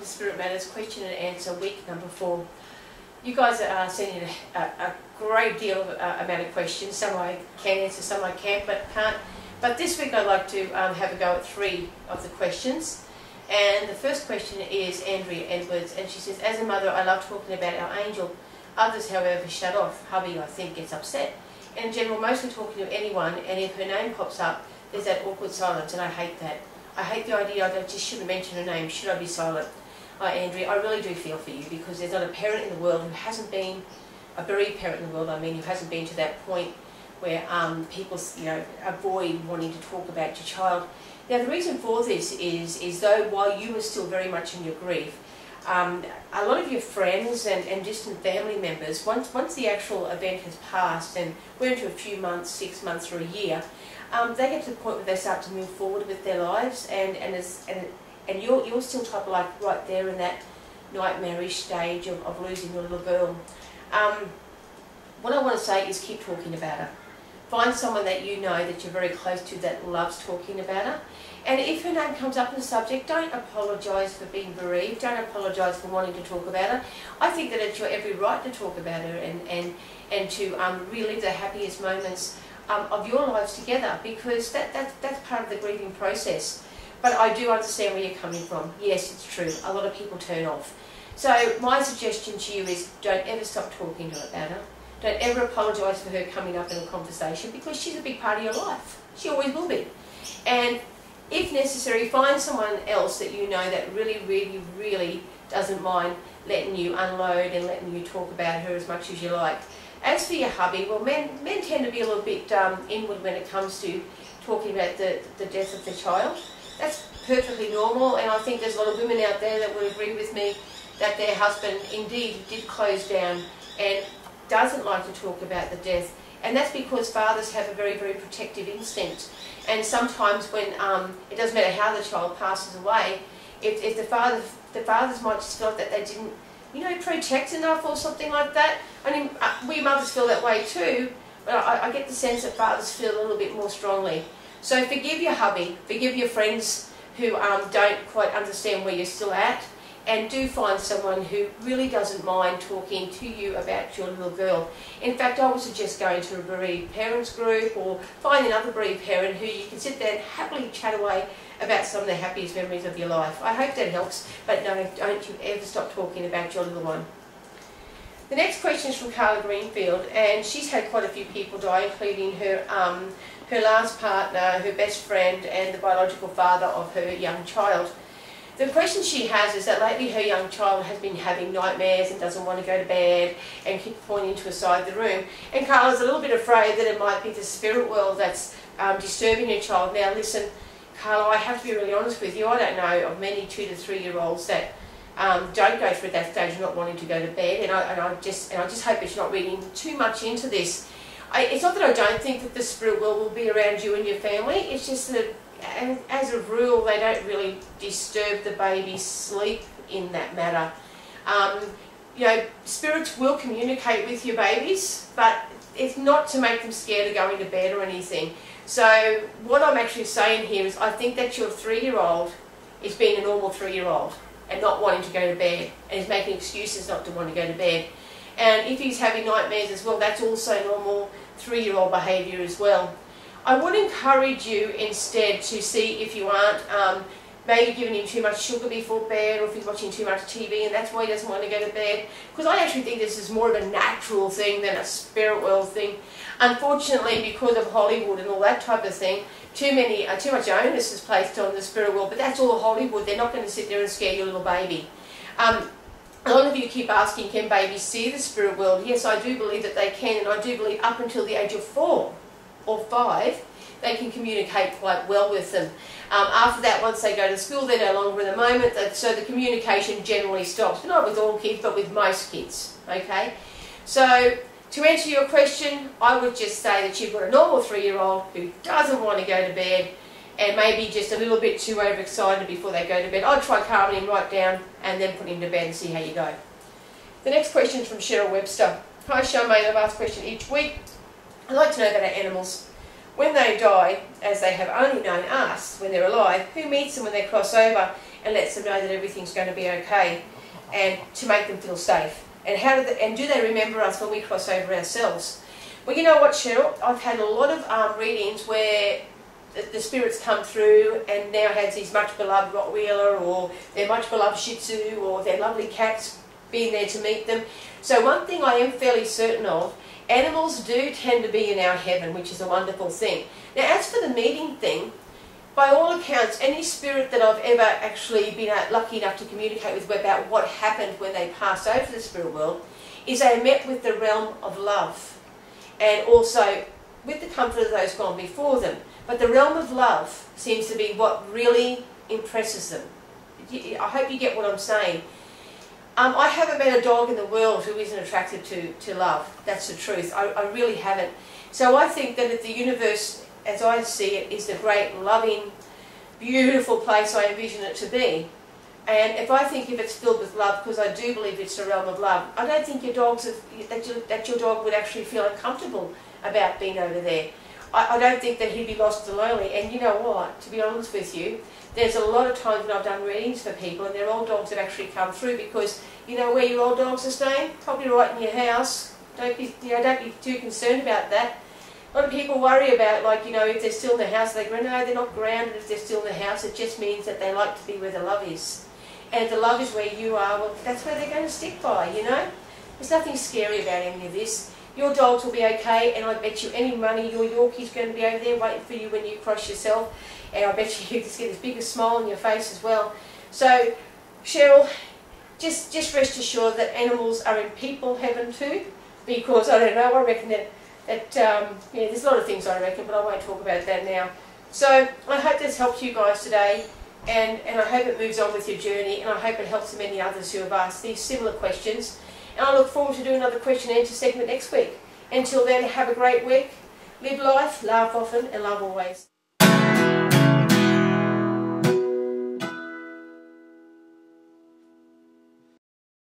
the Spirit Matters question and answer week number 4. You guys are sending a great deal of amount of questions. Some I can answer, some I can't. But this week I'd like to have a go at 3 of the questions. And the first question is Andrea Edwards, and she says, as a mother, I love talking about our angel. Others, however, shut off. Hubby, I think, gets upset. And in general, mostly talking to anyone, and if her name pops up, there's that awkward silence, and I hate that. I hate the idea I just shouldn't mention her name. Should I be silent? Andrea, I really do feel for you, because there's not a parent in the world who hasn't been, a bereaved parent in the world, I mean, who hasn't been to that point where people, avoid wanting to talk about your child. Now, the reason for this is though while you were still very much in your grief, a lot of your friends and distant family members, once the actual event has passed and we're into a few months, 6 months or a year, they get to the point where they start to move forward with their lives, and you're still type of like right there in that nightmarish stage of losing your little girl. What I want to say is keep talking about her. Find someone that you know that you're very close to that loves talking about her. And if her name comes up in the subject, don't apologise for being bereaved. Don't apologise for wanting to talk about her. I think that it's your every right to talk about her and to relive the happiest moments of your lives together, because that's part of the grieving process. But I do understand where you're coming from. Yes, it's true. A lot of people turn off. So my suggestion to you is don't ever stop talking to her about her. Don't ever apologise for her coming up in a conversation, because she's a big part of your life. She always will be. And if necessary, find someone else that you know that really doesn't mind letting you unload and letting you talk about her as much as you like. As for your hubby, well, men tend to be a little bit inward when it comes to talking about the death of the child. That's perfectly normal, and I think there's a lot of women out there that would agree with me that their husband indeed did close down and doesn't like to talk about the death. And that's because fathers have a very protective instinct. And sometimes when it doesn't matter how the child passes away, if the fathers might just feel that they didn't, protect enough or something like that. I mean, we mothers feel that way too, but I get the sense that fathers feel a little bit more strongly. So forgive your hubby, forgive your friends who don't quite understand where you're still at, and do find someone who really doesn't mind talking to you about your little girl. In fact, I would suggest going to a bereaved parents group, or find another bereaved parent who you can sit there and happily chat away about some of the happiest memories of your life. I hope that helps, but no, don't you ever stop talking about your little one. The next question is from Carla Greenfield, and she's had quite a few people die, including her last partner, her best friend, and the biological father of her young child. The question she has is that lately her young child has been having nightmares and doesn't want to go to bed and keep pointing to a side of the room. And Carla's a little bit afraid that it might be the spirit world that's disturbing her child. Now listen, Carla, I have to be really honest with you. I don't know of many 2 to 3 year olds that don't go through that stage of not wanting to go to bed. And I just hope that you're not reading too much into this. It's not that I don't think that the spirit world will be around you and your family. It's just that, and as a rule, they don't really disturb the baby's sleep in that matter. Spirits will communicate with your babies, but it's not to make them scared of going to bed or anything. So what I'm actually saying here is I think that your 3-year-old is being a normal 3-year-old and not wanting to go to bed, and is making excuses not to want to go to bed. And if he's having nightmares as well, that's also normal 3-year-old behaviour as well. I would encourage you instead to see if you aren't maybe giving him too much sugar before bed, or if he's watching too much TV and that's why he doesn't want to go to bed. Because I actually think this is more of a natural thing than a spirit world thing. Unfortunately, because of Hollywood and all that type of thing, too much onus is placed on the spirit world, but that's all Hollywood. They're not going to sit there and scare your little baby. A lot of you keep asking, can babies see the spirit world? Yes, I do believe that they can, and I do believe up until the age of 4 or 5, they can communicate quite well with them. After that, once they go to school, they're no longer in the moment, so the communication generally stops. Not with all kids, but with most kids, okay? So, to answer your question, I would just say that you've got a normal 3-year-old who doesn't want to go to bed, and maybe just a little bit too overexcited before they go to bed. I'd try calming him right down and then put him to bed and see how you go. The next question is from Cheryl Webster. Hi Charmaine, I've asked a question each week. I'd like to know about our animals. When they die, as they have only known us when they're alive, who meets them when they cross over? and lets them know that everything's going to be okay, and to make them feel safe. And do they remember us when we cross over ourselves? Well, you know what, Cheryl? I've had a lot of readings where the spirits come through and now has these much beloved Rottweiler or their much beloved Shih Tzu or their lovely cats being there to meet them. So one thing I am fairly certain of, animals do tend to be in our heaven, which is a wonderful thing. Now as for the meeting thing, by all accounts, any spirit that I've ever actually been lucky enough to communicate with about what happened when they passed over the spirit world is they met with the realm of love and also with the comfort of those gone before them. But the realm of love seems to be what really impresses them. I hope you get what I'm saying. I haven't met a dog in the world who isn't attracted to love. That's the truth. I really haven't. So I think that if the universe, as I see it, is the great, loving, beautiful place I envision it to be. And if it's filled with love, because I do believe it's the realm of love, I don't think your your dog would actually feel uncomfortable about being over there. I don't think that he'd be lost and lonely. And you know what, to be honest with you, there's a lot of times when I've done readings for people and their old dogs have actually come through because you know where your old dogs are staying? Probably right in your house. Don't be too concerned about that. A lot of people worry about, like, you know, if they're still in the house, they go, no, they're not grounded if they're still in the house. It just means that they like to be where the love is. And if the love is where you are, well, that's where they're going to stick by, you know? There's nothing scary about any of this. Your dogs will be okay, and I bet you any money your Yorkie's going to be over there waiting for you when you cross yourself. And I bet you just get this biggest smile on your face as well. So, Cheryl, just rest assured that animals are in people heaven too, because I don't know, I reckon that yeah, there's a lot of things I reckon, but I won't talk about that now. So I hope this helps you guys today, and I hope it moves on with your journey, and I hope it helps many others who have asked these similar questions. And I look forward to doing another question and answer segment next week. Until then, have a great week, live life, laugh often, and love always.